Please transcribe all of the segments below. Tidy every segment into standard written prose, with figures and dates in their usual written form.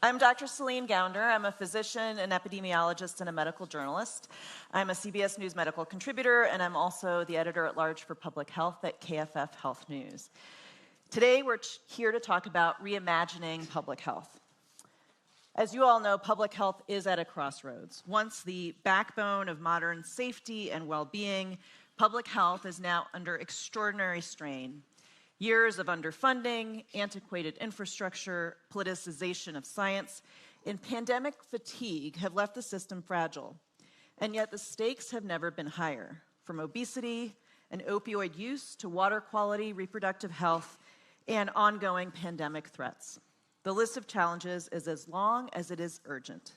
I'm Dr. Celine Gounder. I'm a physician, an epidemiologist, and a medical journalist. I'm a CBS News medical contributor, and I'm also the editor-at-large for public health at KFF Health News. Today, we're here to talk about reimagining public health. As you all know, public health is at a crossroads. Once the backbone of modern safety and well-being, public health is now under extraordinary strain. Years of underfunding, antiquated infrastructure, politicization of science, and pandemic fatigue have left the system fragile. And yet the stakes have never been higher, from obesity and opioid use to water quality, reproductive health, and ongoing pandemic threats. The list of challenges is as long as it is urgent.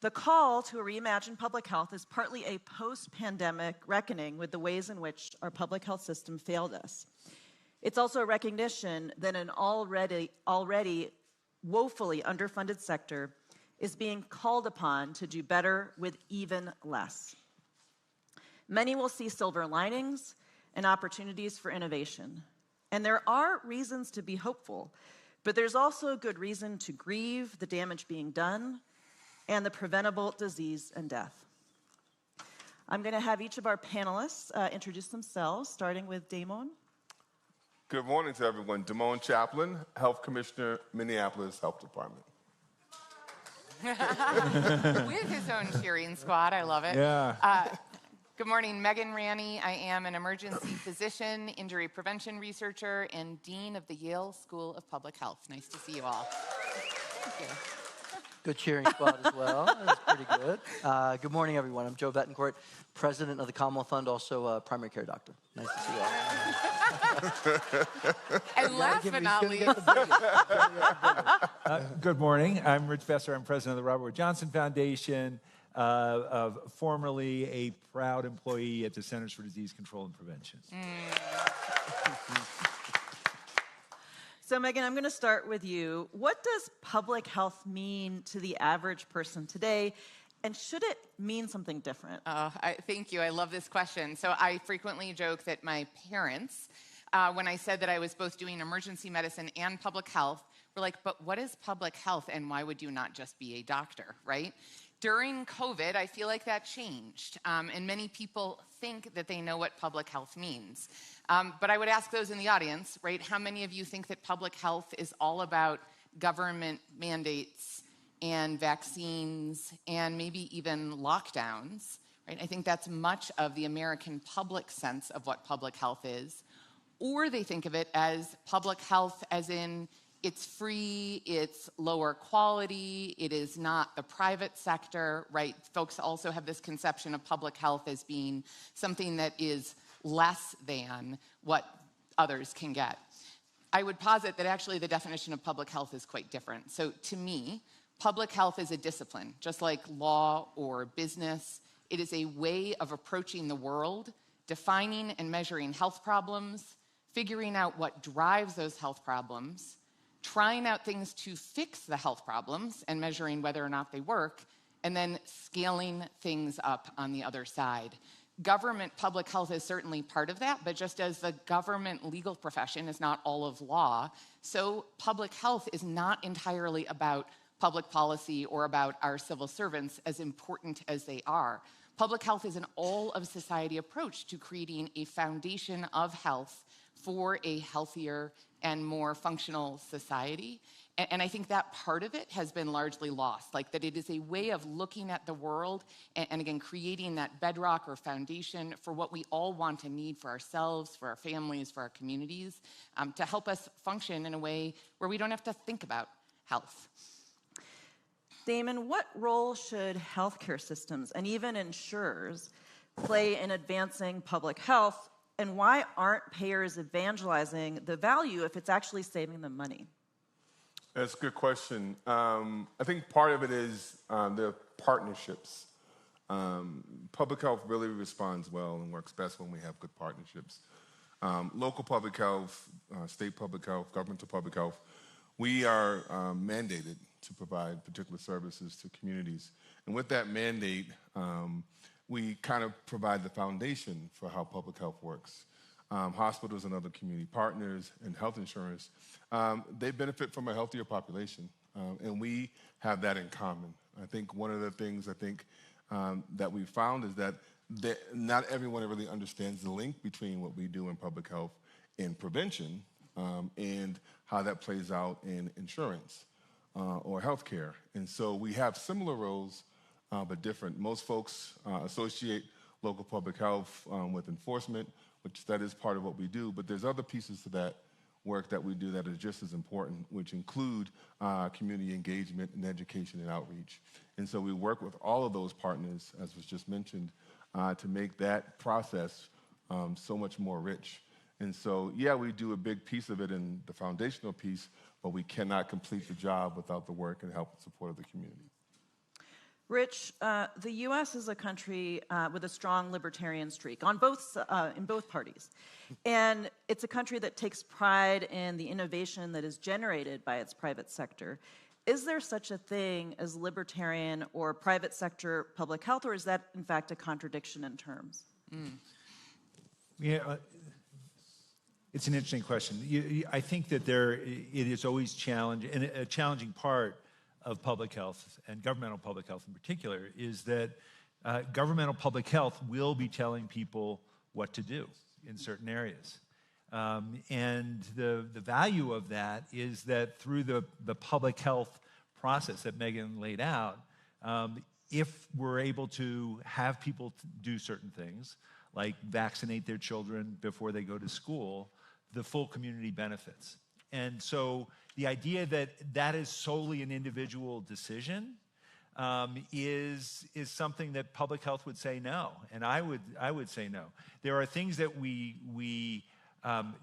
The call to a reimagined public health is partly a post-pandemic reckoning with the ways in which our public health system failed us. It's also a recognition that an already woefully underfunded sector is being called upon to do better with even less. Many will see silver linings and opportunities for innovation. And there are reasons to be hopeful, but there's also a good reason to grieve the damage being done and the preventable disease and death. I'm going to have each of our panelists introduce themselves, starting with Damon. Good morning to everyone. Damone Chaplin, Health Commissioner, Minneapolis Health Department. With his own cheering squad, I love it. Yeah. Good morning, Megan Ranney. I am an emergency physician, injury prevention researcher, and Dean of the Yale School of Public Health. Nice to see you all. Thank you. Good cheering squad as well. That's pretty good. Good morning, everyone. I'm Joe Betancourt, president of the Commonwealth Fund, also a primary care doctor. Nice to see you all. And last but not least, Good morning. I'm Rich Besser. I'm president of the Robert Wood Johnson Foundation, formerly a proud employee at the Centers for Disease Control and Prevention. So, Megan, I'm going to start with you. What does public health mean to the average person today, and should it mean something different? Thank you. I love this question. So I frequently joke that my parents, when I said that I was both doing emergency medicine and public health, were like, but what is public health, and why would you not just be a doctor, right? During COVID, I feel like that changed, and many people think that they know what public health means. But I would ask those in the audience, right, how many of you think that public health is all about government mandates and vaccines and maybe even lockdowns, right? I think that's much of the American public sense of what public health is. Or they think of it as public health as in it's free, it's lower quality, it is not the private sector, right? Folks also have this conception of public health as being something that is less than what others can get. I would posit that actually the definition of public health is quite different. So to me, public health is a discipline, just like law or business. It is a way of approaching the world, defining and measuring health problems, figuring out what drives those health problems, trying out things to fix the health problems and measuring whether or not they work, and then scaling things up on the other side. Government public health is certainly part of that, but just as the government legal profession is not all of law, so public health is not entirely about public policy or about our civil servants, as important as they are. Public health is an all-of-society approach to creating a foundation of health for a healthier and more functional society. And I think that part of it has been largely lost, like that it is a way of looking at the world and again, creating that bedrock or foundation for what we all want and need for ourselves, for our families, for our communities, to help us function in a way where we don't have to think about health. Damon, what role should healthcare systems and even insurers play in advancing public health, and why aren't payers evangelizing the value if it's actually saving them money? That's a good question. I think part of it is the partnerships. Public health really responds well and works best when we have good partnerships. Local public health, state public health, governmental public health, we are mandated to provide particular services to communities. And with that mandate, we kind of provide the foundation for how public health works. Hospitals and other community partners and health insurance, they benefit from a healthier population. and we have that in common. I think one of the things that we found is that not everyone really understands the link between what we do in public health and prevention, and how that plays out in insurance or healthcare. And so we have similar roles, but different. Most folks associate local public health with enforcement, which that is part of what we do, but there's other pieces to that work that we do that are just as important, which include community engagement and education and outreach. And so we work with all of those partners, as was just mentioned, to make that process so much more rich. And so, yeah, we do a big piece of it in the foundational piece, but we cannot complete the job without the work and help and support of the community. Rich, the U.S. is a country with a strong libertarian streak in both parties. And it's a country that takes pride in the innovation that is generated by its private sector. Is there such a thing as libertarian or private sector public health, or is that, in fact, a contradiction in terms? Yeah, it's an interesting question. I think that it is always challenging, and a challenging part of public health, and governmental public health in particular, is that governmental public health will be telling people what to do in certain areas. And the value of that is that through the public health process that Megan laid out, if we're able to have people do certain things, like vaccinate their children before they go to school, the full community benefits. And so the idea that that is solely an individual decision is something that public health would say no, and I would say no. There are things that we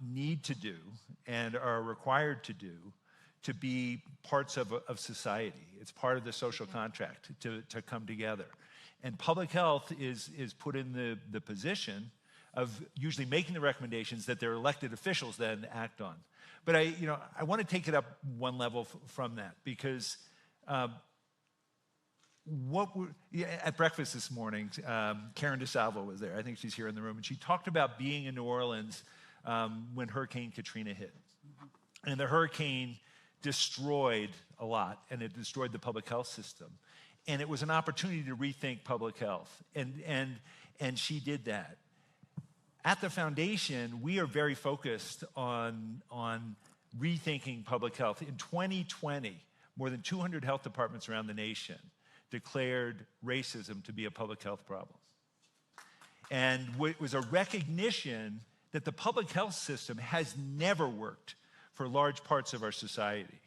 need to do and are required to do to be parts of society. It's part of the social contract to come together. And public health is put in the position of usually making the recommendations that their elected officials then act on. But I want to take it up one level from that, because at breakfast this morning, Karen DeSalvo was there. I think she's here in the room, and she talked about being in New Orleans when Hurricane Katrina hit. And the hurricane destroyed a lot, and it destroyed the public health system. And it was an opportunity to rethink public health, and she did that. At the foundation, we are very focused on rethinking public health. In 2020, more than 200 health departments around the nation declared racism to be a public health problem. And it was a recognition that the public health system has never worked for large parts of our society.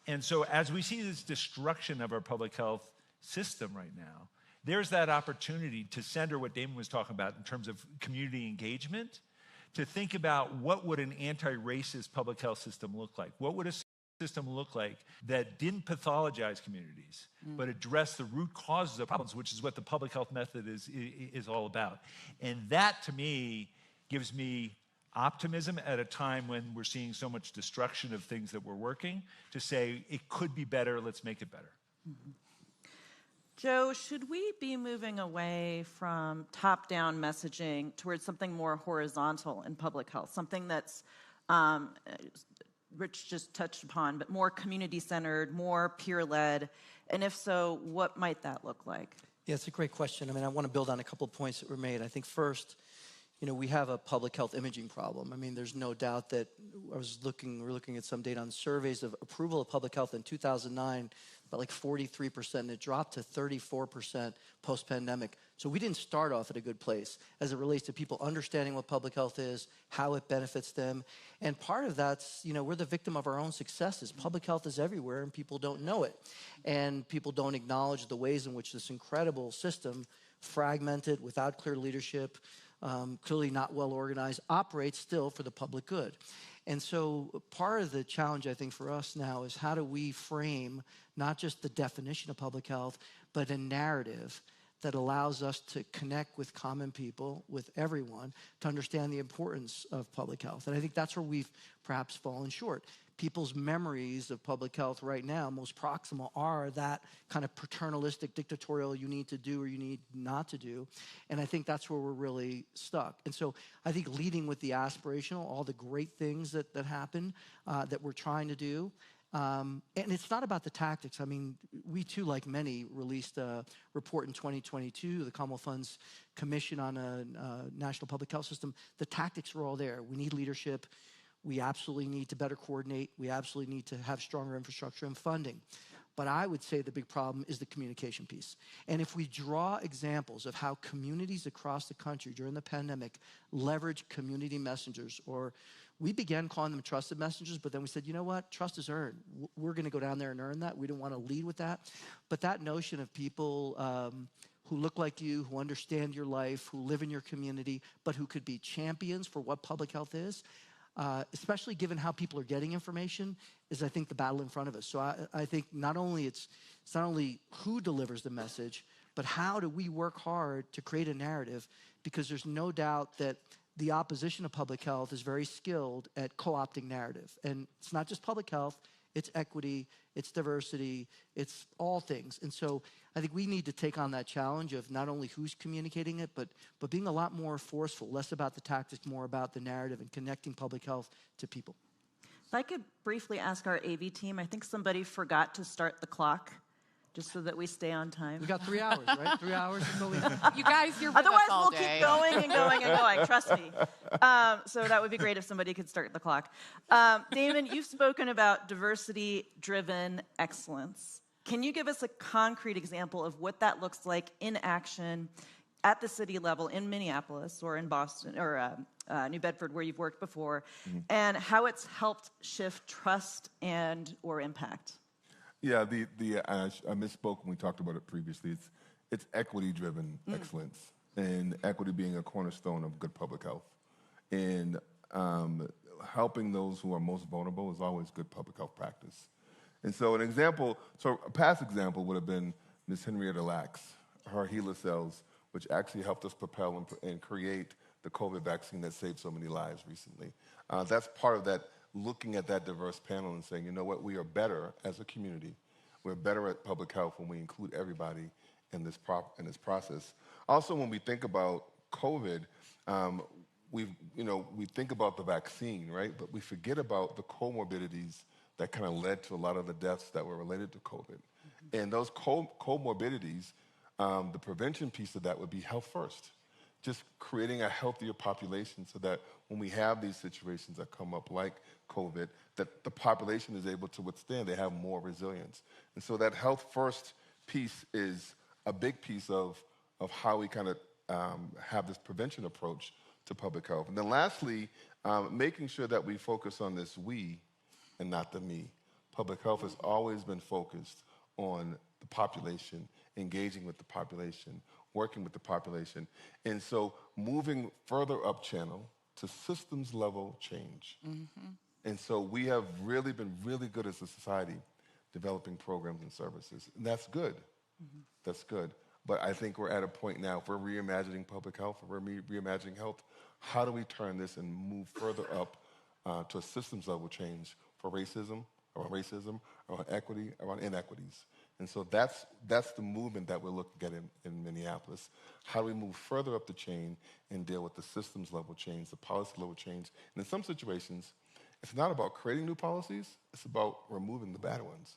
And so as we see this destruction of our public health system right now, there's that opportunity to center what Damon was talking about in terms of community engagement, to think about what would an anti-racist public health system look like? What would a system look like that didn't pathologize communities, but address the root causes of problems, which is what the public health method is all about. And that, to me, gives me optimism at a time when we're seeing so much destruction of things that were working, to say it could be better, let's make it better. Mm-hmm. Joe, should we be moving away from top-down messaging towards something more horizontal in public health, something that's, Rich just touched upon, but more community-centered, more peer-led? And if so, what might that look like? Yeah, it's a great question. I mean, I want to build on a couple of points that were made. I think first, we have a public health imaging problem. I mean, there's no doubt that we're looking at some data on surveys of approval of public health in 2009, about like 43%, and it dropped to 34% post-pandemic. So we didn't start off at a good place as it relates to people understanding what public health is, how it benefits them. And part of that's, we're the victim of our own successes. Public health is everywhere and people don't know it. And people don't acknowledge the ways in which this incredible system, fragmented, without clear leadership, clearly not well organized, operates still for the public good. And so part of the challenge, I think, for us now is how do we frame not just the definition of public health, but a narrative that allows us to connect with common people, with everyone, to understand the importance of public health. And I think that's where we've perhaps fallen short. People's memories of public health right now, most proximal, are that kind of paternalistic, dictatorial, you need to do or you need not to do. And I think that's where we're really stuck. And so I think leading with the aspirational, all the great things that happen, that we're trying to do, And it's not about the tactics. I mean, we too, like many, released a report in 2022, the Commonwealth Fund's Commission on a National Public Health System. The tactics were all there. We need leadership. We absolutely need to better coordinate. We absolutely need to have stronger infrastructure and funding. But I would say the big problem is the communication piece. And if we draw examples of how communities across the country during the pandemic leverage community messengers, or we began calling them trusted messengers, but then we said, you know what, trust is earned. We're gonna go down there and earn that. We don't wanna lead with that. But that notion of people who look like you, who understand your life, who live in your community, but who could be champions for what public health is, especially given how people are getting information, is I think the battle in front of us. So I think not only it's not only who delivers the message, but how do we work hard to create a narrative, because there's no doubt that the opposition of public health is very skilled at co-opting narrative. And it's not just public health, it's equity, it's diversity, it's all things. And so I think we need to take on that challenge of not only who's communicating it, but being a lot more forceful, less about the tactics, more about the narrative and connecting public health to people. If I could briefly ask our AV team, I think somebody forgot to start the clock, just so that we stay on time. We got 3 hours, right? 3 hours until we... You guys, you're with Otherwise, us all we'll day. keep going and going and going, trust me. So that would be great if somebody could start the clock. Damon, you've spoken about diversity-driven excellence. Can you give us a concrete example of what that looks like in action at the city level in Minneapolis or in Boston or New Bedford, where you've worked before, and how it's helped shift trust and or impact? Yeah, I misspoke when we talked about it previously. It's equity-driven excellence, and equity being a cornerstone of good public health. And helping those who are most vulnerable is always good public health practice. And so a past example would have been Ms. Henrietta Lacks, her HeLa cells, which actually helped us propel and create the COVID vaccine that saved so many lives recently. That's part of that, looking at that diverse panel and saying, you know what, we are better as a community. We're better at public health when we include everybody in this process. Also, when we think about COVID, we think about the vaccine, right? But we forget about the comorbidities that kind of led to a lot of the deaths that were related to COVID. And those comorbidities, the prevention piece of that would be health first. Just creating a healthier population so that when we have these situations that come up like COVID, that the population is able to withstand, they have more resilience. And so that health first piece is a big piece of how we kind of have this prevention approach to public health. And then lastly, making sure that we focus on this we and not the me. Public health has always been focused on the population, engaging with the population, working with the population. And so moving further up channel to systems level change. And so we have really been really good as a society developing programs and services. And that's good. That's good. But I think we're at a point now, if we're reimagining public health, if we're reimagining health, how do we turn this and move further up to a systems level change for racism, around equity, around inequities? And so that's the movement that we're looking at in Minneapolis. How do we move further up the chain and deal with the systems level change, the policy level change? And in some situations, it's not about creating new policies, it's about removing the bad ones.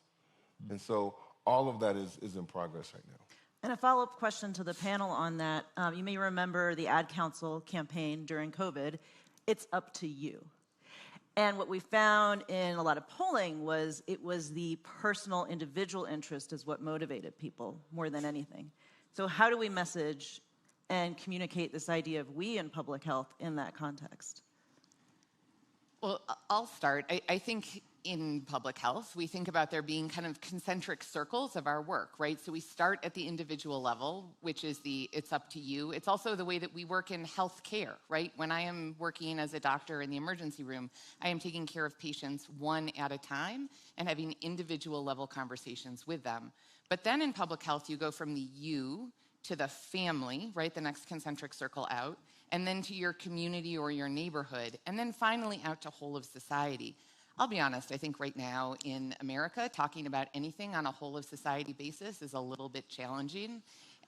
And so all of that is in progress right now. And a follow-up question to the panel on that. You may remember the Ad Council campaign during COVID. It's up to you. And what we found in a lot of polling was it was the personal individual interest is what motivated people more than anything. So how do we message and communicate this idea of we in public health in that context? Well, I'll start. I think in public health, we think about there being kind of concentric circles of our work, right? So we start at the individual level, which is it's up to you. It's also the way that we work in healthcare, right? When I am working as a doctor in the emergency room, I am taking care of patients one at a time and having individual level conversations with them. But then in public health, you go from the you to the family, right? The next concentric circle out, and then to your community or your neighborhood, and then finally out to whole of society. I'll be honest, I think right now in America, talking about anything on a whole of society basis is a little bit challenging.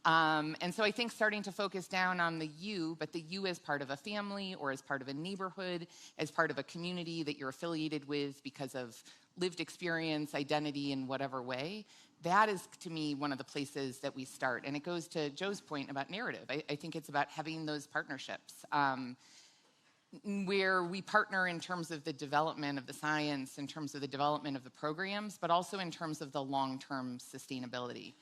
And so I think starting to focus down on the you, but the you as part of a family or as part of a neighborhood, as part of a community that you're affiliated with because of lived experience, identity in whatever way, that is, to me, one of the places that we start. And it goes to Joe's point about narrative. I think it's about having those partnerships where we partner in terms of the development of the science, in terms of the development of the programs, but also in terms of the long-term sustainability.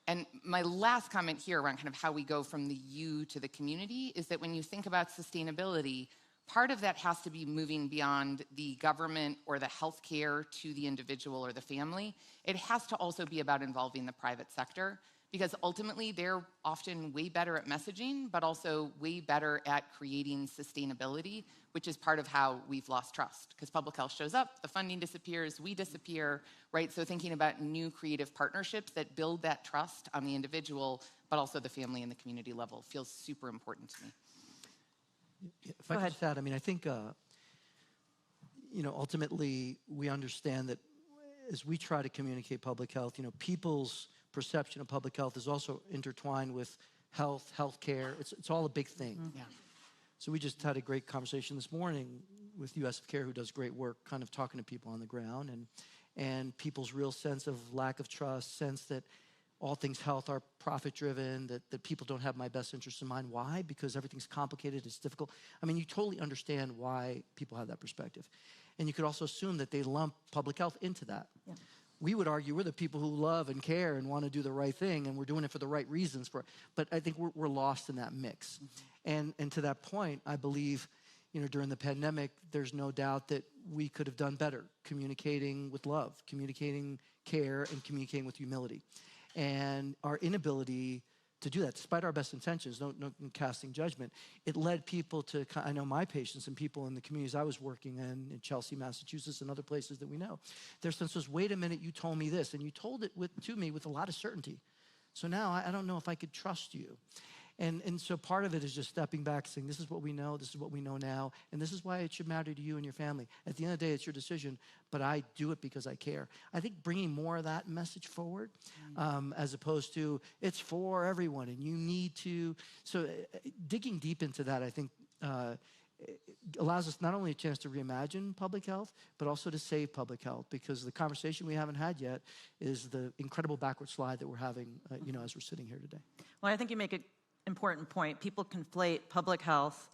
And my last comment here around kind of how we go from the you to the community is that when you think about sustainability, part of that has to be moving beyond the government or the healthcare to the individual or the family. It has to also be about involving the private sector, because ultimately they're often way better at messaging, but also way better at creating sustainability, which is part of how we've lost trust. Because public health shows up, the funding disappears, we disappear, right? So thinking about new creative partnerships that build that trust on the individual, but also the family and the community level feels super important to me. If I could just add, I mean, I think, ultimately we understand that as we try to communicate public health, people's perception of public health is also intertwined with healthcare. It's all a big thing. Yeah. So we just had a great conversation this morning with US of Care, who does great work kind of talking to people on the ground, and people's real sense of lack of trust, sense that all things health are profit-driven, that people don't have my best interest in mind. Why? Because everything's complicated, it's difficult. I mean, you totally understand why people have that perspective. And you could also assume that they lump public health into that. Yeah. We would argue we're the people who love and care and want to do the right thing, and we're doing it for the right reasons. But I think we're lost in that mix. Mm-hmm. And to that point, I believe, during the pandemic, there's no doubt that we could have done better communicating with love, communicating care, and communicating with humility. And our inability to do that, despite our best intentions, no casting judgment, it led people to, I know my patients and people in the communities I was working in Chelsea, Massachusetts, and other places that we know, their sense was, wait a minute, you told me this, and you told it to me with a lot of certainty. So now I don't know if I could trust you. And so part of it is just stepping back, saying, this is what we know now, and this is why it should matter to you and your family. At the end of the day, it's your decision, but I do it because I care. I think bringing more of that message forward, as opposed to, it's for everyone, and you need to. So digging deep into that, I think, allows us not only a chance to reimagine public health, but also to save public health, because the conversation we haven't had yet is the incredible backward slide that we're having, as we're sitting here today. Well, I think you make an important point. People conflate public health,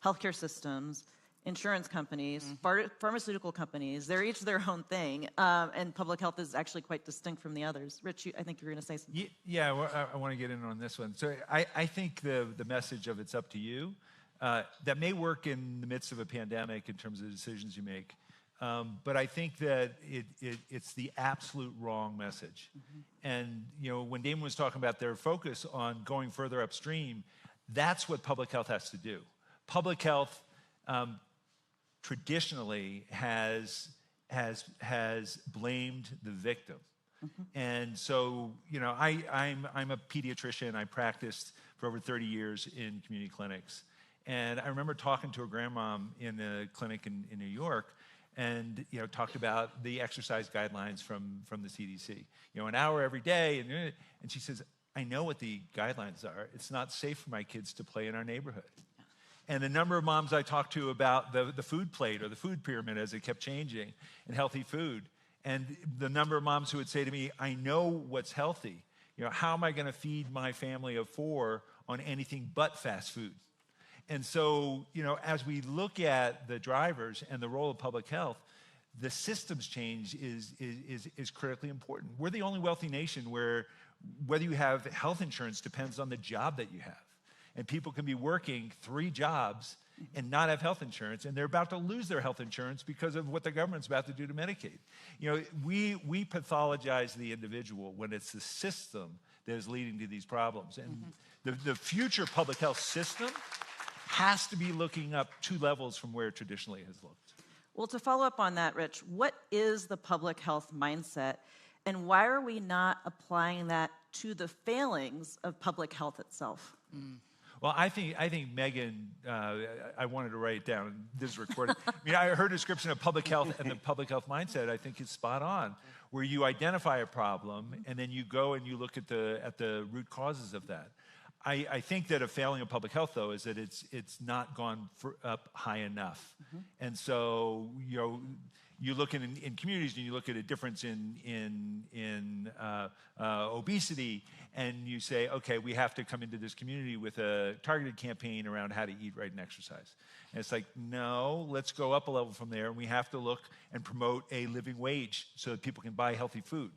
healthcare systems, insurance companies, pharmaceutical companies. They're each their own thing, and public health is actually quite distinct from the others. Rich, I think you were going to say something. Yeah, well, I want to get in on this one. So I think the message of it's up to you, that may work in the midst of a pandemic in terms of the decisions you make. But I think that it's the absolute wrong message. Mm-hmm. And when Damon was talking about their focus on going further upstream, that's what public health has to do. Public health traditionally has blamed the victim. Mm-hmm. And so, I'm a pediatrician. I practiced for over 30 years in community clinics. And I remember talking to a grandmom in a clinic in New York, and talked about the exercise guidelines from the CDC. An hour every day, and she says, I know what the guidelines are. It's not safe for my kids to play in our neighborhood. And the number of moms I talked to about the food plate or the food pyramid as it kept changing and healthy food, and the number of moms who would say to me, I know what's healthy. How am I going to feed my family of 4 on anything but fast food? And so, as we look at the drivers and the role of public health, the systems change is critically important. We're the only wealthy nation where whether you have health insurance depends on the job that you have. And people can be working 3 jobs and not have health insurance, and they're about to lose their health insurance because of what the government's about to do to Medicaid. We pathologize the individual when it's the system that is leading to these problems. And the future public health system has to be looking up 2 levels from where it traditionally has looked. Well, to follow up on that, Rich, what is the public health mindset, and why are we not applying that to the failings of public health itself? Well, I think Megan, I wanted to write it down. This is recorded. I mean, her description of public health and the public health mindset, I think, is spot on, where you identify a problem and then you go and you look at the root causes of that. I think that a failing of public health, though, is that it's not gone up high enough, and so you look in communities and you look at a difference in obesity, and you say, okay, we have to come into this community with a targeted campaign around how to eat right and exercise. And it's like, no, let's go up a level from there, and we have to look and promote a living wage so that people can buy healthy food.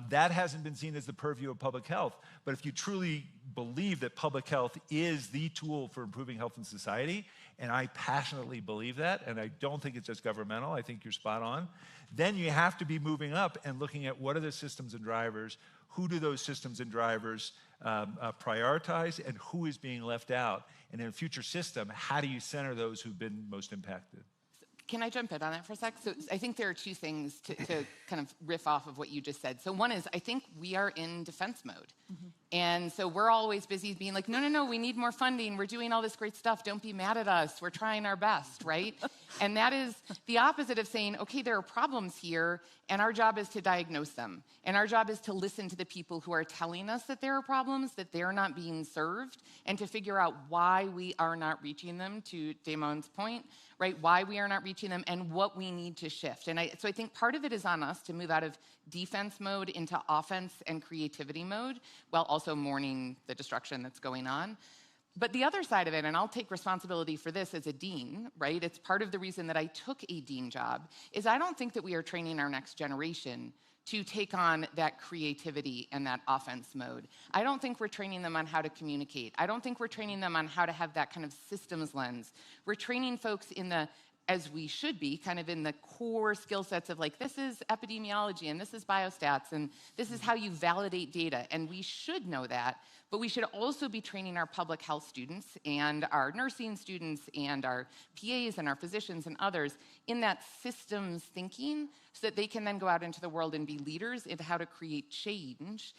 That hasn't been seen as the purview of public health. But if you truly believe that public health is the tool for improving health in society, and I passionately believe that, and I don't think it's just governmental, I think you're spot on, then you have to be moving up and looking at what are the systems and drivers, who do those systems and drivers prioritize, and who is being left out. And in a future system, how do you center those who've been most impacted? Can I jump in on that for a sec? So I think there are two things to kind of riff off of what you just said. So one is, I think we are in defense mode. And so we're always busy being like, no, we need more funding. We're doing all this great stuff. Don't be mad at us. We're trying our best, right? And that is the opposite of saying, okay, there are problems here, and our job is to diagnose them. And our job is to listen to the people who are telling us that there are problems, that they're not being served, and to figure out why we are not reaching them, to Damon's point, right? Why we are not reaching them and what we need to shift. And so I think part of it is on us to move out of defense mode into offense and creativity mode, while also mourning the destruction that's going on. But the other side of it, and I'll take responsibility for this as a dean, right? It's part of the reason that I took a dean job, is I don't think that we are training our next generation to take on that creativity and that offense mode. I don't think we're training them on how to communicate. I don't think we're training them on how to have that kind of systems lens. We're training folks in the, as we should be, kind of in the core skill sets of like, this is epidemiology and this is biostats and this is how you validate data. And we should know that, but we should also be training our public health students and our nursing students and our PAs and our physicians and others in that systems thinking so that they can then go out into the world and be leaders in how to create change.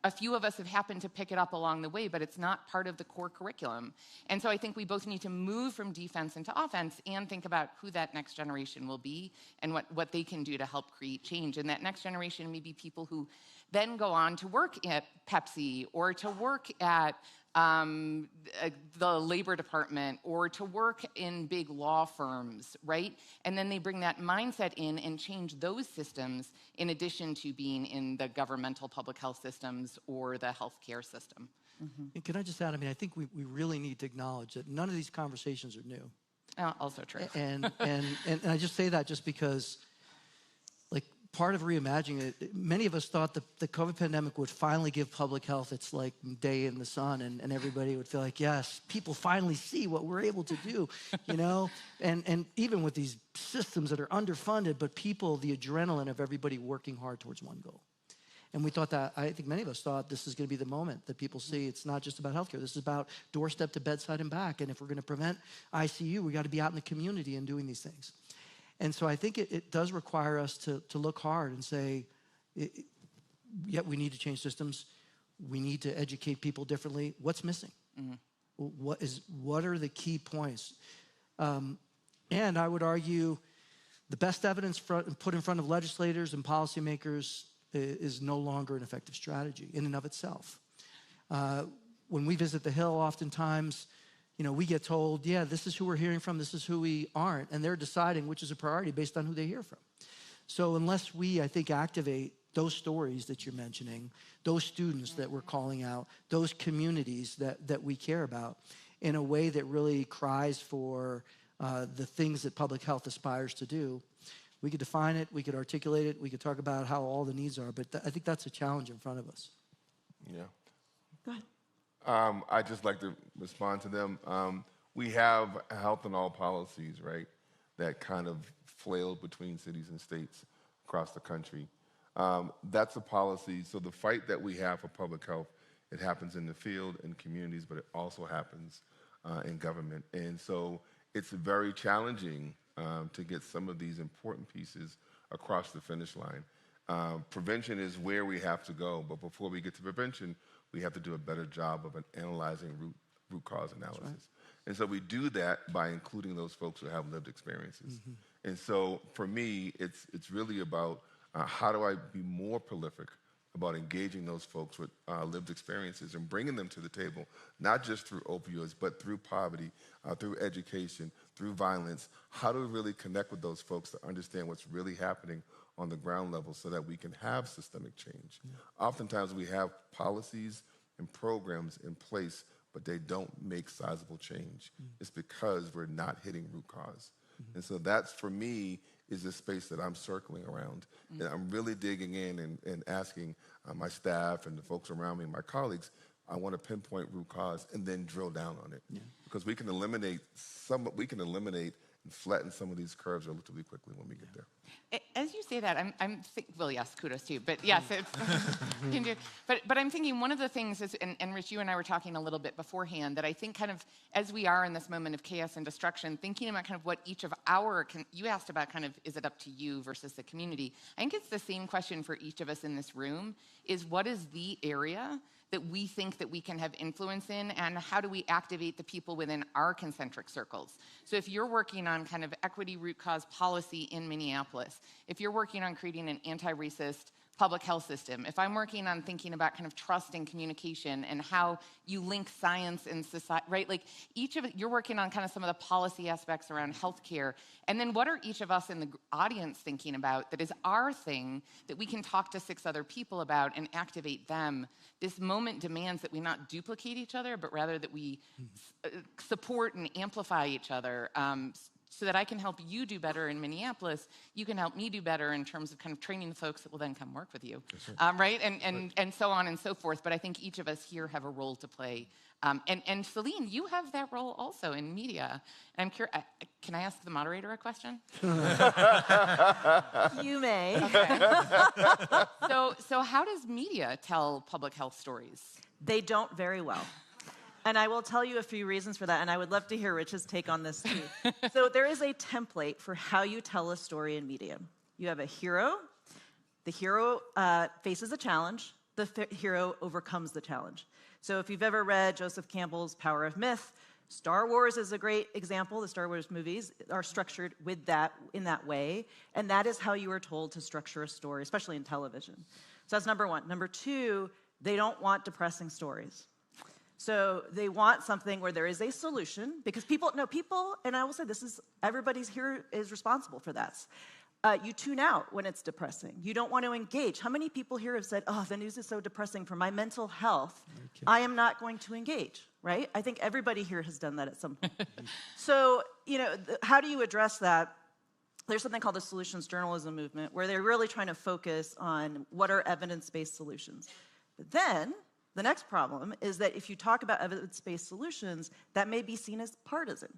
A few of us have happened to pick it up along the way, but it's not part of the core curriculum. And so I think we both need to move from defense into offense and think about who that next generation will be and what they can do to help create change. And that next generation may be people who then go on to work at Pepsi or to work at the labor department or to work in big law firms, right? And then they bring that mindset in and change those systems in addition to being in the governmental public health systems or the healthcare system. And can I just add, I mean, I think we really need to acknowledge that none of these conversations are new. Also true. And I just say that just because, like, part of reimagining it, many of us thought the COVID pandemic would finally give public health its like day in the sun, and everybody would feel like, yes, people finally see what we're able to do, you know? And even with these systems that are underfunded, but people, the adrenaline of everybody working hard towards one goal. And we thought that, I think many of us thought this is going to be the moment that people see it's not just about healthcare. This is about doorstep to bedside and back. And if we're going to prevent ICU, we got to be out in the community and doing these things. And so I think it does require us to look hard and say, yeah, we need to change systems. We need to educate people differently. What's missing? What are the key points? And I would argue the best evidence put in front of legislators and policymakers is no longer an effective strategy in and of itself. When we visit the Hill, oftentimes, you know, we get told, yeah, this is who we're hearing from, this is who we aren't, and they're deciding which is a priority based on who they hear from. So unless we, I think, activate those stories that you're mentioning, those students that we're calling out, those communities that we care about in a way that really cries for the things that public health aspires to do, we could define it, we could articulate it, we could talk about how all the needs are, but I think that's a challenge in front of us. Yeah. Go ahead. I'd just like to respond to them. We have health and all policies, right, that kind of flail between cities and states across the country. That's a policy. So the fight that we have for public health, it happens in the field, in communities, but it also happens in government. And so it's very challenging to get some of these important pieces across the finish line. Prevention is where we have to go, but before we get to prevention, we have to do a better job of analyzing root root cause analysis. And so we do that by including those folks who have lived experiences. And so for me, it's really about how do I be more prolific about engaging those folks with lived experiences and bringing them to the table, not just through opioids, but through poverty, through education, through violence. How do we really connect with those folks to understand what's really happening on the ground level so that we can have systemic change? Oftentimes we have policies and programs in place, but they don't make sizable change. It's because we're not hitting root cause. And so that's, for me, is the space that I'm circling around. And I'm really digging in and asking my staff and the folks around me and my colleagues, I want to pinpoint root cause and then drill down on it. Because we can eliminate and flatten some of these curves relatively quickly when we get there. As you say that, well, yes, kudos to you, but yes, but I'm thinking one of the things is, and Rich, you and I were talking a little bit beforehand, that I think kind of as we are in this moment of chaos and destruction, thinking about kind of what each of you asked about kind of, is it up to you versus the community? I think it's the same question for each of us in this room, is what is the area that we think that we can have influence in, and how do we activate the people within our concentric circles? So if you're working on kind of equity root cause policy in Minneapolis, if you're working on creating an anti-racist public health system, if I'm working on thinking about kind of trust and communication and how you link science and society, right? Like you're working on kind of some of the policy aspects around healthcare. And then what are each of us in the audience thinking about that is our thing that we can talk to 6 other people about and activate them? This moment demands that we not duplicate each other, but rather that we support and amplify each other. So that I can help you do better in Minneapolis, you can help me do better in terms of kind of training the folks that will then come work with you, right? And so on and so forth. But I think each of us here have a role to play. And Celine, you have that role also in media. And I'm curious, can I ask the moderator a question? You may. Okay. So how does media tell public health stories? They don't very well. And I will tell you a few reasons for that, and I would love to hear Rich's take on this too. So there is a template for how you tell a story in media. You have a hero. The hero faces a challenge. The hero overcomes the challenge. So if you've ever read Joseph Campbell's Power of Myth, Star Wars is a great example. The Star Wars movies are structured in that way, and that is how you are told to structure a story, especially in television. So that's number one. Number two, they don't want depressing stories. So they want something where there is a solution, because people, and I will say this is, everybody's here is responsible for that. You tune out when it's depressing. You don't want to engage. How many people here have said, oh, the news is so depressing for my mental health, I am not going to engage, right? I think everybody here has done that at some point. So, how do you address that? There's something called the solutions journalism movement, where they're really trying to focus on what are evidence-based solutions. But then, the next problem is that if you talk about evidence-based solutions, that may be seen as partisan.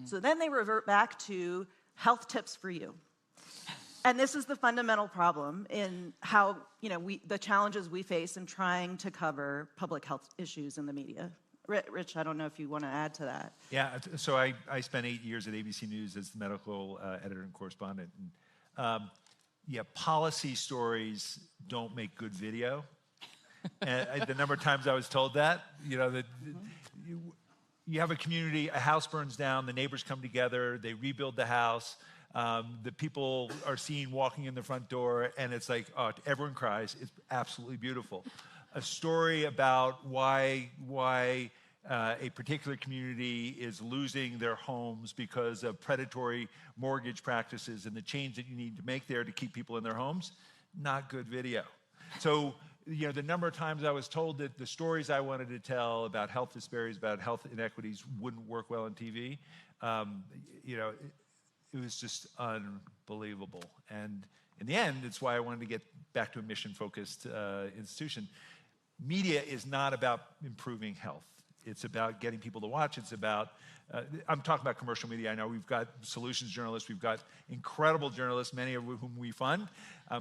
So then they revert back to health tips for you. And this is the fundamental problem in how, the challenges we face in trying to cover public health issues in the media. Rich, I don't know if you want to add to that. Yeah, so I spent 8 years at ABC News as the medical editor and correspondent. And, policy stories don't make good video. And the number of times I was told that, you have a community, a house burns down, the neighbors come together, they rebuild the house, the people are seen walking in the front door, and it's like, oh, everyone cries. It's absolutely beautiful. A story about why a particular community is losing their homes because of predatory mortgage practices and the change that you need to make there to keep people in their homes, not good video. So, the number of times I was told that the stories I wanted to tell about health disparities, about health inequities wouldn't work well on TV, it was just unbelievable. And in the end, it's why I wanted to get back to a mission-focused institution. Media is not about improving health. It's about getting people to watch. It's about, I'm talking about commercial media. I know we've got solutions journalists. We've got incredible journalists, many of whom we fund,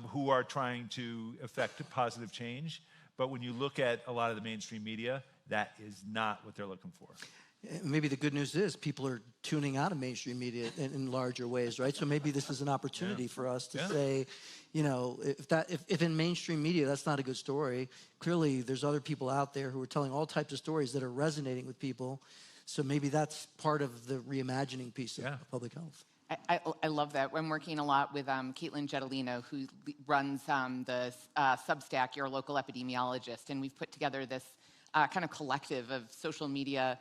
who are trying to effect positive change. But when you look at a lot of the mainstream media, that is not what they're looking for. Maybe the good news is people are tuning out of mainstream media in larger ways, right? So maybe this is an opportunity for us to say, you know, if in mainstream media that's not a good story, clearly there's other people out there who are telling all types of stories that are resonating with people. So maybe that's part of the reimagining piece of public health. I love that. I'm working a lot with Caitlin Getolino, who runs the Substack, Your Local Epidemiologist, and we've put together this kind of collective of social media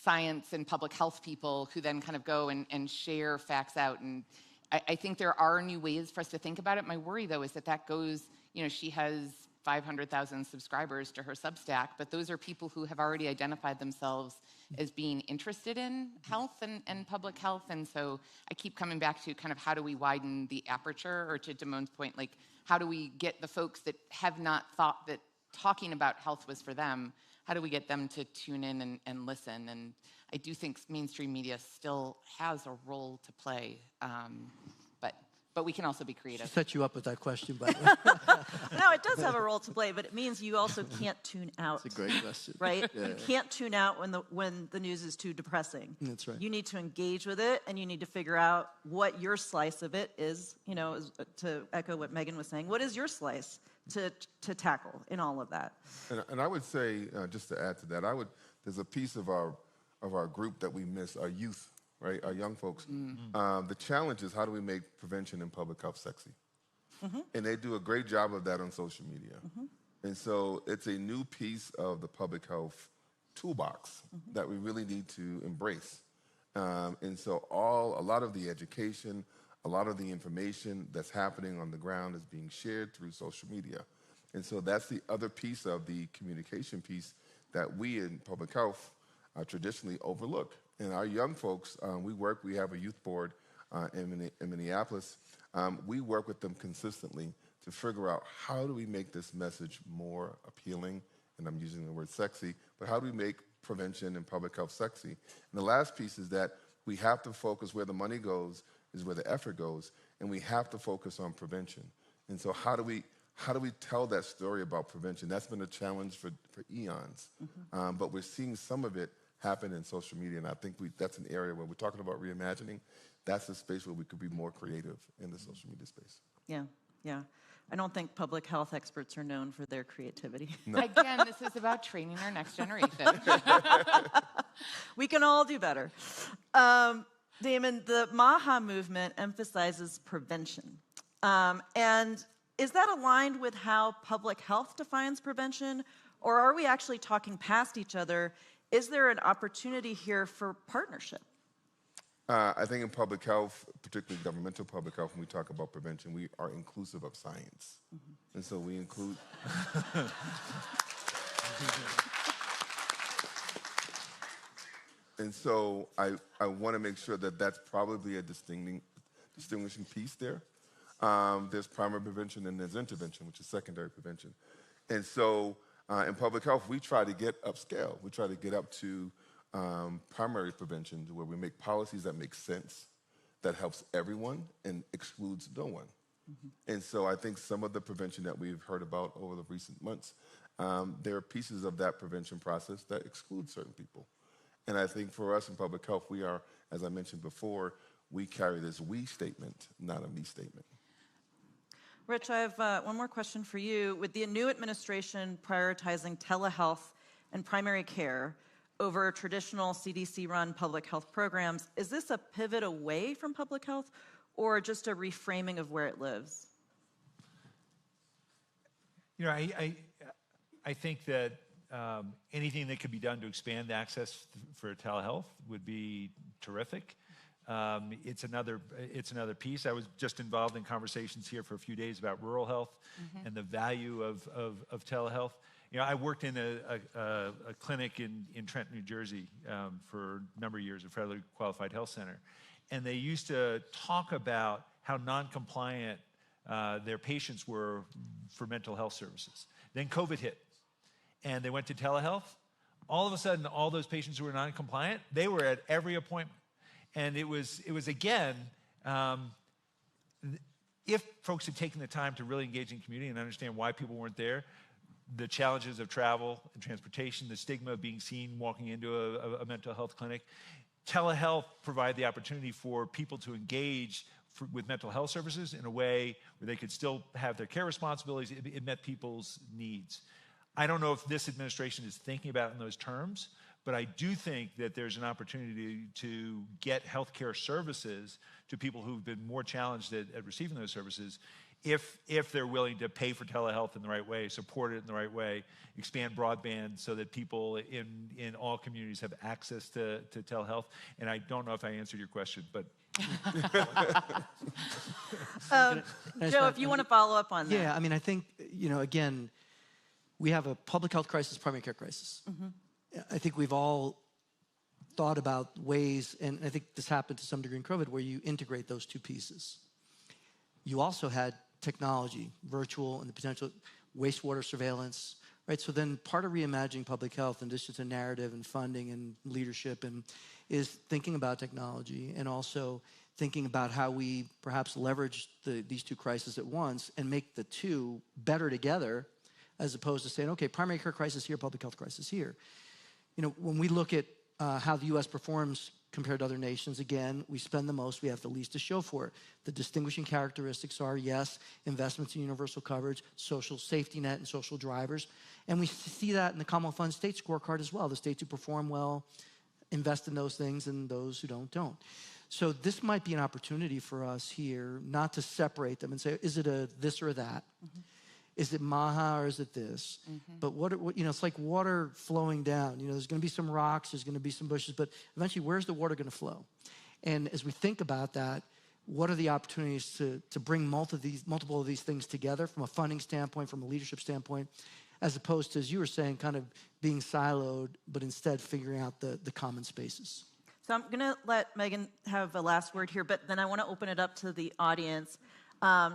science and public health people who then kind of go and share facts out. And I think there are new ways for us to think about it. My worry, though, is that goes, you know, she has 500,000 subscribers to her Substack, but those are people who have already identified themselves as being interested in health and public health. And so I keep coming back to kind of how do we widen the aperture, or to Damon's point, like how do we get the folks that have not thought that talking about health was for them, how do we get them to tune in and listen? And I do think mainstream media still has a role to play, but we can also be creative. She set you up with that question, by the way. No, it does have a role to play, but it means you also can't tune out. That's a great question. Right? You can't tune out when the news is too depressing. That's right. You need to engage with it, and you need to figure out what your slice of it is, you know, to echo what Megan was saying. What is your slice to tackle in all of that? And I would say, just to add to that, there's a piece of our group that we miss, our youth, right, our young folks. The challenge is how do we make prevention and public health sexy? And they do a great job of that on social media. And so it's a new piece of the public health toolbox that we really need to embrace. And so a lot of the education, a lot of the information that's happening on the ground is being shared through social media. And so that's the other piece of the communication piece that we in public health traditionally overlook. And our young folks, we have a youth board in Minneapolis. We work with them consistently to figure out how do we make this message more appealing, and I'm using the word sexy, but how do we make prevention and public health sexy? And the last piece is that we have to focus where the money goes is where the effort goes, and we have to focus on prevention. And so how do we tell that story about prevention? That's been a challenge for eons, but we're seeing some of it happen in social media, and I think that's an area where we're talking about reimagining. That's a space where we could be more creative in the social media space. Yeah. I don't think public health experts are known for their creativity. No. Again, this is about training our next generation. We can all do better. Damon, the MAHA movement emphasizes prevention. And is that aligned with how public health defines prevention, or are we actually talking past each other? Is there an opportunity here for partnership? I think in public health, particularly governmental public health, when we talk about prevention, we are inclusive of science. And so we include... And so I want to make sure that that's probably a distinguishing piece there. There's primary prevention and there's intervention, which is secondary prevention. And so in public health, we try to get upscale. We try to get up to primary prevention, where we make policies that make sense, that helps everyone and excludes no one. And so I think some of the prevention that we've heard about over the recent months, there are pieces of that prevention process that exclude certain people. And I think for us in public health, we are, as I mentioned before, we carry this we statement, not a me statement. Rich, I have one more question for you. With the new administration prioritizing telehealth and primary care over traditional CDC-run public health programs, is this a pivot away from public health or just a reframing of where it lives? You know, I think that anything that could be done to expand access for telehealth would be terrific. It's another piece. I was just involved in conversations here for a few days about rural health and the value of telehealth. You know, I worked in a clinic in Trenton, New Jersey for a number of years, a federally qualified health center. And they used to talk about how non-compliant their patients were for mental health services. Then COVID hit, and they went to telehealth. All of a sudden, all those patients who were non-compliant, they were at every appointment. And it was again, if folks had taken the time to really engage in community and understand why people weren't there, the challenges of travel and transportation, the stigma of being seen walking into a mental health clinic. Telehealth provided the opportunity for people to engage with mental health services in a way where they could still have their care responsibilities. It met people's needs. I don't know if this administration is thinking about it in those terms, but I do think that there's an opportunity to get healthcare services to people who've been more challenged at receiving those services if they're willing to pay for telehealth in the right way, support it in the right way, expand broadband so that people in all communities have access to telehealth. And I don't know if I answered your question, but... Joe, if you want to follow up on that. Yeah, I mean, I think, again, we have a public health crisis, primary care crisis. I think we've all thought about ways, and I think this happened to some degree in COVID, where you integrate those two pieces. You also had technology, virtual, and the potential wastewater surveillance, right? So then part of reimagining public health, and this is a narrative and funding and leadership, and is thinking about technology and also thinking about how we perhaps leverage these two crises at once and make the two better together, as opposed to saying, okay, primary care crisis here, public health crisis here. When we look at how the U.S. performs compared to other nations, again, we spend the most, we have the least to show for it. The distinguishing characteristics are, yes, investments in universal coverage, social safety net, and social drivers. And we see that in the Commonwealth Fund state scorecard as well. The states who perform well invest in those things, and those who don't. So this might be an opportunity for us here not to separate them and say, is it a this or that? Is it MAHA or is it this? But what it's like water flowing down. There's going to be some rocks, there's going to be some bushes, but eventually, where's the water going to flow? And as we think about that, what are the opportunities to bring multiple of these things together from a funding standpoint, from a leadership standpoint, as opposed to, as you were saying, kind of being siloed, but instead figuring out the common spaces? So I'm going to let Megan have a last word here, but then I want to open it up to the audience.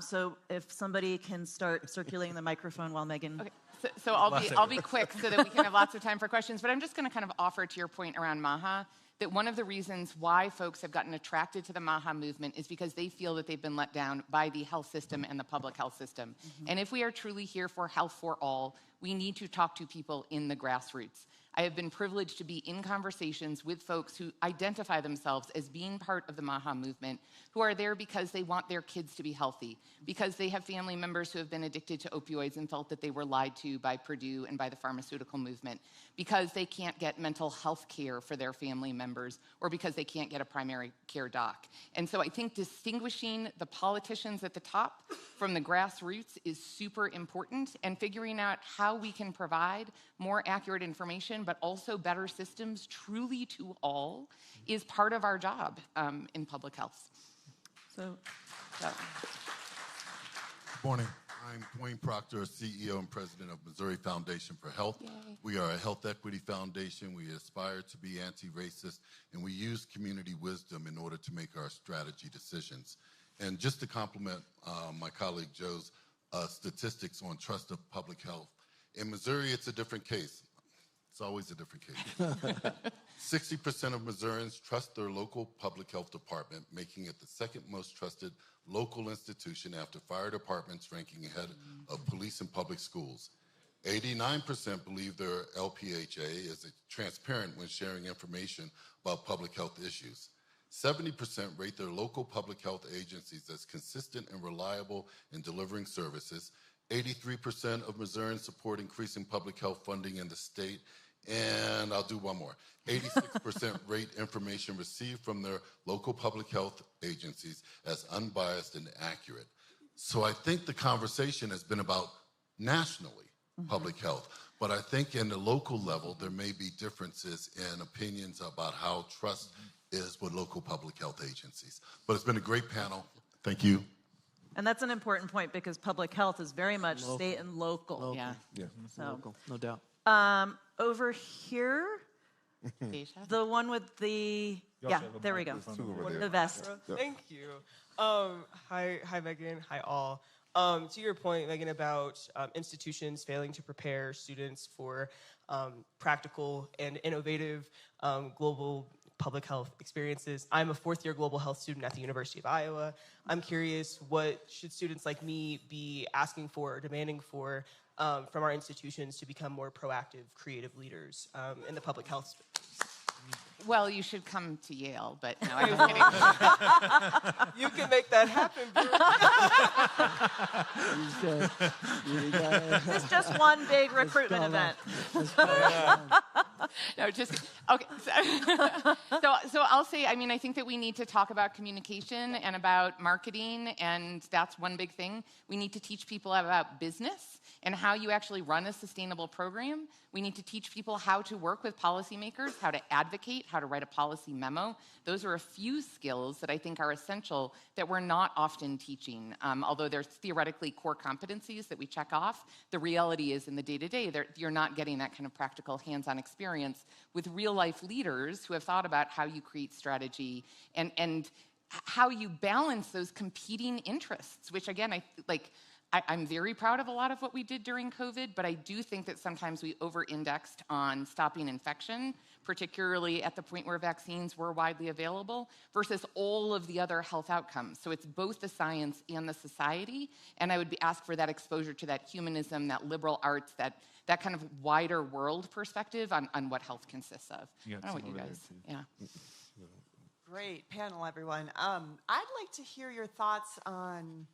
So if somebody can start circulating the microphone while Megan... Okay. So I'll be quick so that we can have lots of time for questions. But I'm just going to kind of offer to your point around MAHA that one of the reasons why folks have gotten attracted to the MAHA movement is because they feel that they've been let down by the health system and the public health system. And if we are truly here for health for all, we need to talk to people in the grassroots. I have been privileged to be in conversations with folks who identify themselves as being part of the MAHA movement, who are there because they want their kids to be healthy, because they have family members who have been addicted to opioids and felt that they were lied to by Purdue and by the pharmaceutical movement, because they can't get mental health care for their family members, or because they can't get a primary care doc. And so I think distinguishing the politicians at the top from the grassroots is super important, and figuring out how we can provide more accurate information, but also better systems truly to all, is part of our job in public health. So. Good morning. I'm Dwayne Proctor, CEO and President of Missouri Foundation for Health. Yay. We are a health equity foundation. We aspire to be anti-racist, and we use community wisdom in order to make our strategy decisions. And just to compliment my colleague Joe's statistics on trust of public health, in Missouri, it's a different case. It's always a different case. 60% of Missourians trust their local public health department, making it the second most trusted local institution after fire departments, ranking ahead of police and public schools. 89% believe their LPHA is transparent when sharing information about public health issues. 70% rate their local public health agencies as consistent and reliable in delivering services. 83% of Missourians support increasing public health funding in the state. And I'll do one more. 86% rate information received from their local public health agencies as unbiased and accurate. So I think the conversation has been about nationally public health. But I think in the local level, there may be differences in opinions about how trust is with local public health agencies. But it's been a great panel. Thank you. And that's an important point, because public health is very much state and local. Yeah. So. Local, no doubt. Over here, the one with the, there we go, the vest. Thank you. Hi, Megan. Hi, all. To your point, Megan, about institutions failing to prepare students for practical and innovative global public health experiences. I'm a fourth-year global health student at the University of Iowa. I'm curious, what should students like me be asking for or demanding for from our institutions to become more proactive, creative leaders in the public health space? Well, you should come to Yale, but no, I'm just kidding. You can make that happen, Drew. It's just one big recruitment event. No, just okay. So I'll say, I mean, I think that we need to talk about communication and about marketing, and that's one big thing. We need to teach people about business and how you actually run a sustainable program. We need to teach people how to work with policymakers, how to advocate, how to write a policy memo. Those are a few skills that I think are essential that we're not often teaching. Although there's theoretically core competencies that we check off, the reality is in the day-to-day, you're not getting that kind of practical hands-on experience with real-life leaders who have thought about how you create strategy and how you balance those competing interests, which again, I'm very proud of a lot of what we did during COVID, but I do think that sometimes we over-indexed on stopping infection, particularly at the point where vaccines were widely available, versus all of the other health outcomes. So it's both the science and the society, and I would ask for that exposure to that humanism, that liberal arts, that kind of wider world perspective on what health consists of. I don't know what you guys, yeah. Great panel, everyone. I'd like to hear your thoughts on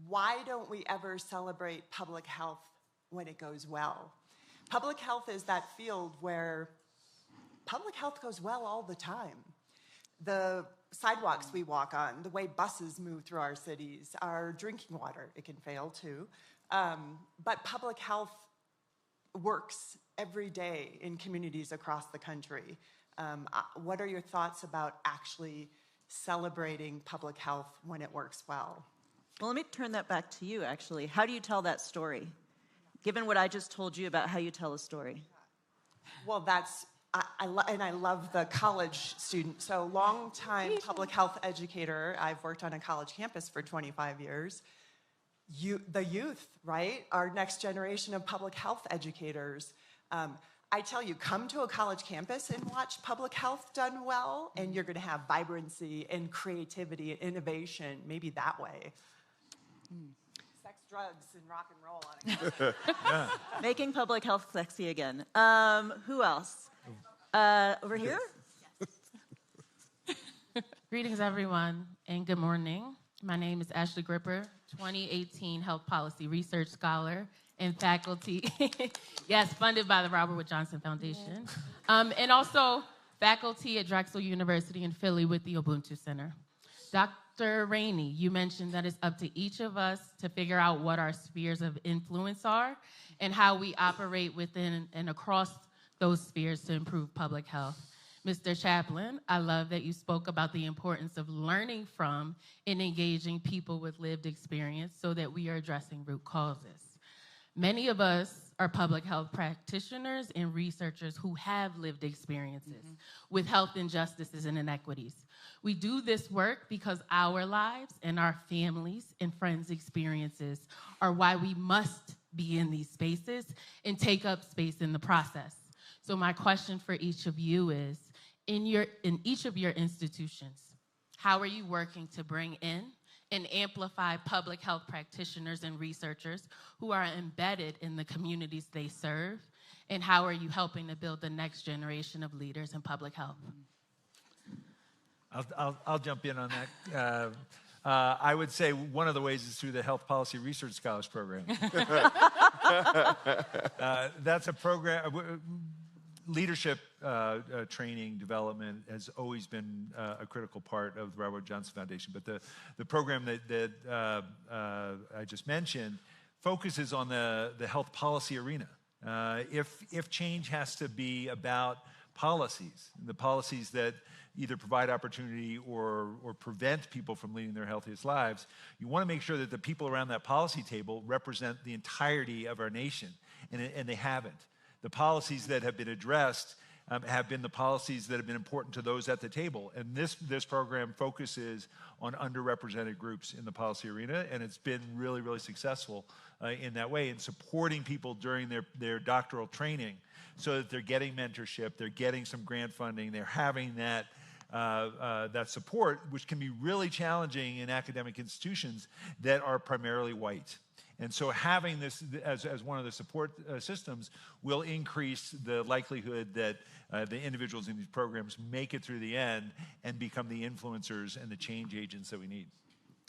why don't we ever celebrate public health when it goes well? Public health is that field where public health goes well all the time. The sidewalks we walk on, the way buses move through our cities, our drinking water, it can fail too. But public health works every day in communities across the country. What are your thoughts about actually celebrating public health when it works well? Well, let me turn that back to you, actually. How do you tell that story, given what I just told you about how you tell a story? Well, I love the college student. So long-time public health educator. I've worked on a college campus for 25 years. The youth, right? Our next generation of public health educators. I tell you, come to a college campus and watch public health done well, and you're going to have vibrancy and creativity and innovation, maybe that way. Sex, drugs, and rock and roll on it. Making public health sexy again. Who else? Over here? Greetings, everyone, and good morning. My name is Ashley Gripper, 2018 Health Policy Research Scholar and faculty. Yes, funded by the Robert Wood Johnson Foundation. And also faculty at Drexel University in Philly with the Ubuntu Center. Dr. Rainey, you mentioned that it's up to each of us to figure out what our spheres of influence are and how we operate within and across those spheres to improve public health. Mr. Chaplin, I love that you spoke about the importance of learning from and engaging people with lived experience so that we are addressing root causes. Many of us are public health practitioners and researchers who have lived experiences with health injustices and inequities. We do this work because our lives and our families and friends' experiences are why we must be in these spaces and take up space in the process. So my question for each of you is, in each of your institutions, how are you working to bring in and amplify public health practitioners and researchers who are embedded in the communities they serve? And how are you helping to build the next generation of leaders in public health? I'll jump in on that. I would say one of the ways is through the Health Policy Research Scholars Program. That's a program. Leadership training development has always been a critical part of the Robert Wood Johnson Foundation. But the program that I just mentioned focuses on the health policy arena. If change has to be about policies, the policies that either provide opportunity or prevent people from leading their healthiest lives, you want to make sure that the people around that policy table represent the entirety of our nation, and they haven't. The policies that have been addressed have been the policies that have been important to those at the table. And this program focuses on underrepresented groups in the policy arena, and it's been really, really successful in that way in supporting people during their doctoral training so that they're getting mentorship, they're getting some grant funding, they're having that support, which can be really challenging in academic institutions that are primarily white. And so having this as one of the support systems will increase the likelihood that the individuals in these programs make it through the end and become the influencers and the change agents that we need.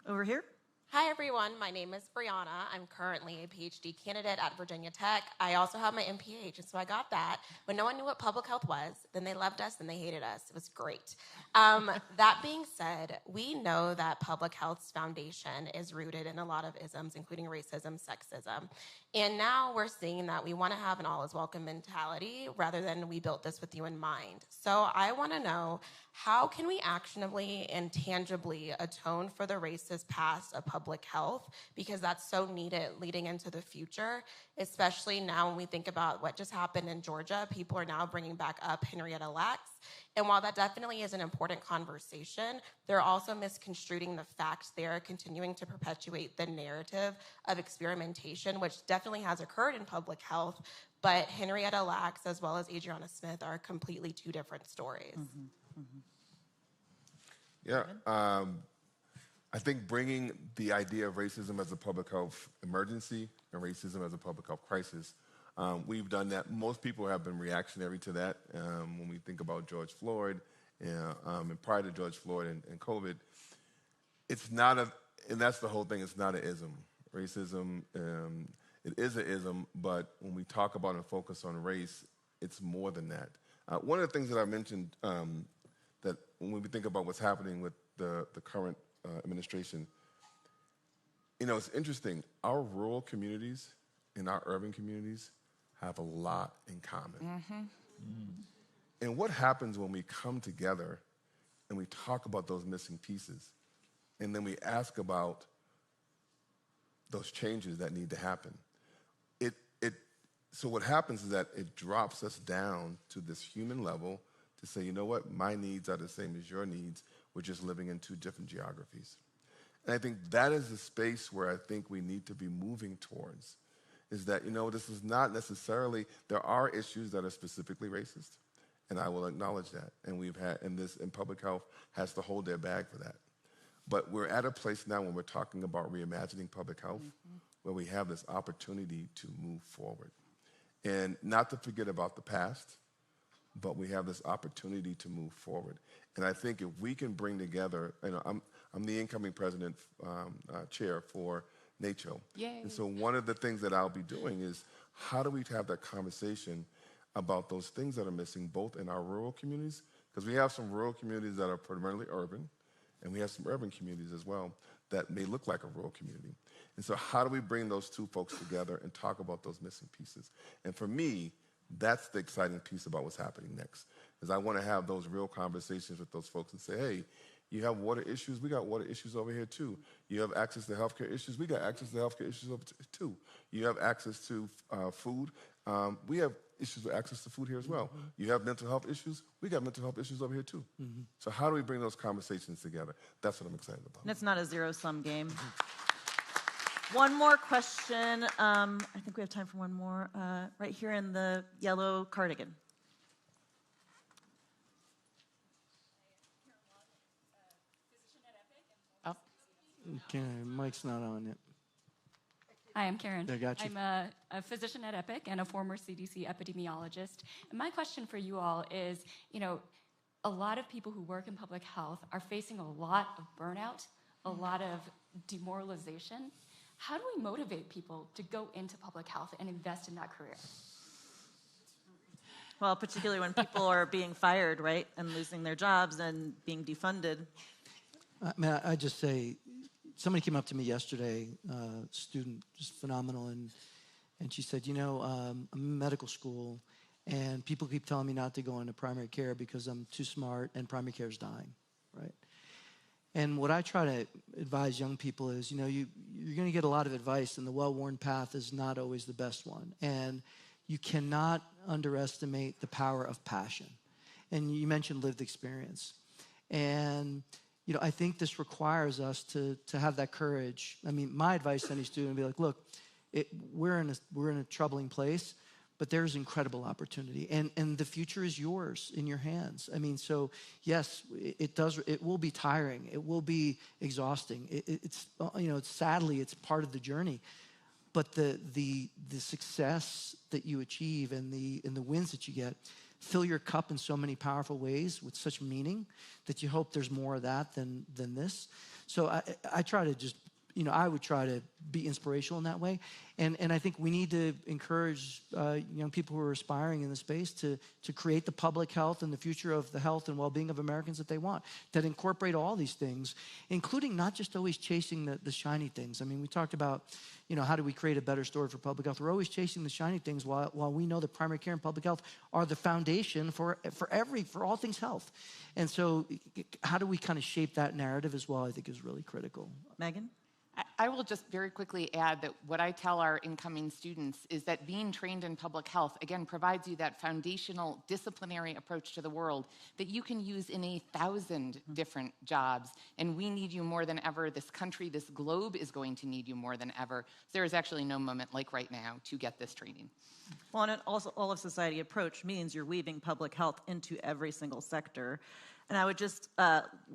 Over here. Hi, everyone. My name is Brianna. I'm currently a PhD candidate at Virginia Tech. I also have my MPH, and so I got that. But no one knew what public health was. Then they loved us, and they hated us. It was great. That being said, we know that public health's foundation is rooted in a lot of isms, including racism, sexism. And now we're seeing that we want to have an all-is-welcome mentality rather than we built this with you in mind. So I want to know, how can we actionably and tangibly atone for the racist past of public health? Because that's so needed leading into the future, especially now when we think about what just happened in Georgia. People are now bringing back up Henrietta Lacks. And while that definitely is an important conversation, they're also misconstruing the facts there, continuing to perpetuate the narrative of experimentation, which definitely has occurred in public health. But Henrietta Lacks, as well as Adriana Smith, are completely two different stories. Mm-hmm. Mm-hmm. Yeah, I think bringing the idea of racism as a public health emergency and racism as a public health crisis, we've done that. Most people have been reactionary to that. When we think about George Floyd and prior to George Floyd and COVID, it's not and that's the whole thing, it's not an ism. Racism, it is an ism, but when we talk about and focus on race, it's more than that. One of the things that I mentioned, that when we think about what's happening with the current administration, it's interesting. Our rural communities and our urban communities have a lot in common. Mm-hmm. Mm. And what happens when we come together and we talk about those missing pieces, and then we ask about those changes that need to happen? So what happens is that it drops us down to this human level to say, you know what, my needs are the same as your needs. We're just living in two different geographies. And I think that is the space where I think we need to be moving towards, is that, this is not necessarily, there are issues that are specifically racist, and I will acknowledge that. And public health has to hold their bag for that. But we're at a place now when we're talking about reimagining public health, mm-hmm. where we have this opportunity to move forward. And not to forget about the past, but we have this opportunity to move forward. And I think if we can bring together, I'm the incoming president chair for NACHO. Yay. And so one of the things that I'll be doing is, how do we have that conversation about those things that are missing, both in our rural communities, because we have some rural communities that are primarily urban, and we have some urban communities as well that may look like a rural community. And so how do we bring those two folks together and talk about those missing pieces? And for me, that's the exciting piece about what's happening next, is I want to have those real conversations with those folks and say, hey, you have water issues, we got water issues over here too. You have access to healthcare issues, we got access to healthcare issues over too. You have access to food, we have issues with access to food here as well. Mm-hmm. You have mental health issues, we got mental health issues over here too. Mm-hmm. So how do we bring those conversations together? That's what I'm excited about. And it's not a zero-sum game. One more question. I think we have time for one more. Right here in the yellow cardigan. Okay, mic's not on yet. Hi, I'm Karen. I got you. I'm a physician at Epic and a former CDC epidemiologist. And my question for you all is, a lot of people who work in public health are facing a lot of burnout, a lot of demoralization. How do we motivate people to go into public health and invest in that career? Well, particularly when people are being fired, right, and losing their jobs and being defunded. I just say, somebody came up to me yesterday, student, just phenomenal, and she said, I'm in medical school, and people keep telling me not to go into primary care because I'm too smart, and primary care is dying, right? And what I try to advise young people is, you're going to get a lot of advice, and the well-worn path is not always the best one. And you cannot underestimate the power of passion. And you mentioned lived experience. And I think this requires us to have that courage. I mean, my advice to any student would be like, look, we're in a troubling place, but there's incredible opportunity, and the future is yours, in your hands. I mean, so yes, it will be tiring, it will be exhausting. Sadly, it's part of the journey. but the success that you achieve and the wins that you get fill your cup in so many powerful ways with such meaning that you hope there's more of that than this. So I try to just, I would try to be inspirational in that way. And I think we need to encourage young people who are aspiring in the space to create the public health and the future of the health and well-being of Americans that they want, that incorporate all these things, including not just always chasing the shiny things. I mean, we talked about, how do we create a better story for public health? We're always chasing the shiny things while we know that primary care and public health are the foundation for all things health. And so how do we kind of shape that narrative as well, I think is really critical. Megan? I will just very quickly add that what I tell our incoming students is that being trained in public health, again, provides you that foundational disciplinary approach to the world that you can use in 1,000 different jobs. And we need you more than ever. This country, this globe is going to need you more than ever. There is actually no moment like right now to get this training. Well, and an also all of society approach means you're weaving public health into every single sector. And I would just,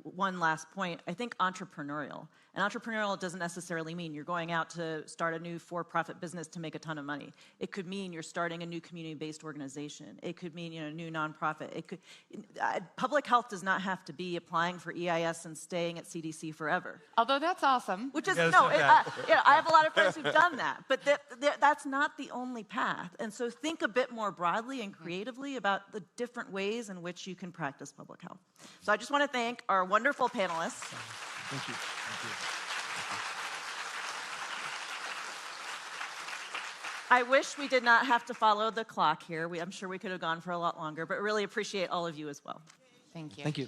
one last point, I think entrepreneurial. And entrepreneurial doesn't necessarily mean you're going out to start a new for-profit business to make a ton of money. It could mean you're starting a new community-based organization. It could mean, a new nonprofit. It could, public health does not have to be applying for EIS and staying at CDC forever. Although that's awesome. Which is, Yes, I have a lot of friends who've done that. But that's not the only path. And so think a bit more broadly and creatively about the different ways in which you can practice public health. So I just want to thank our wonderful panelists. Thank you. Thank you. I wish we did not have to follow the clock here. I'm sure we could have gone for a lot longer, but really appreciate all of you as well. Thank you. Thank you.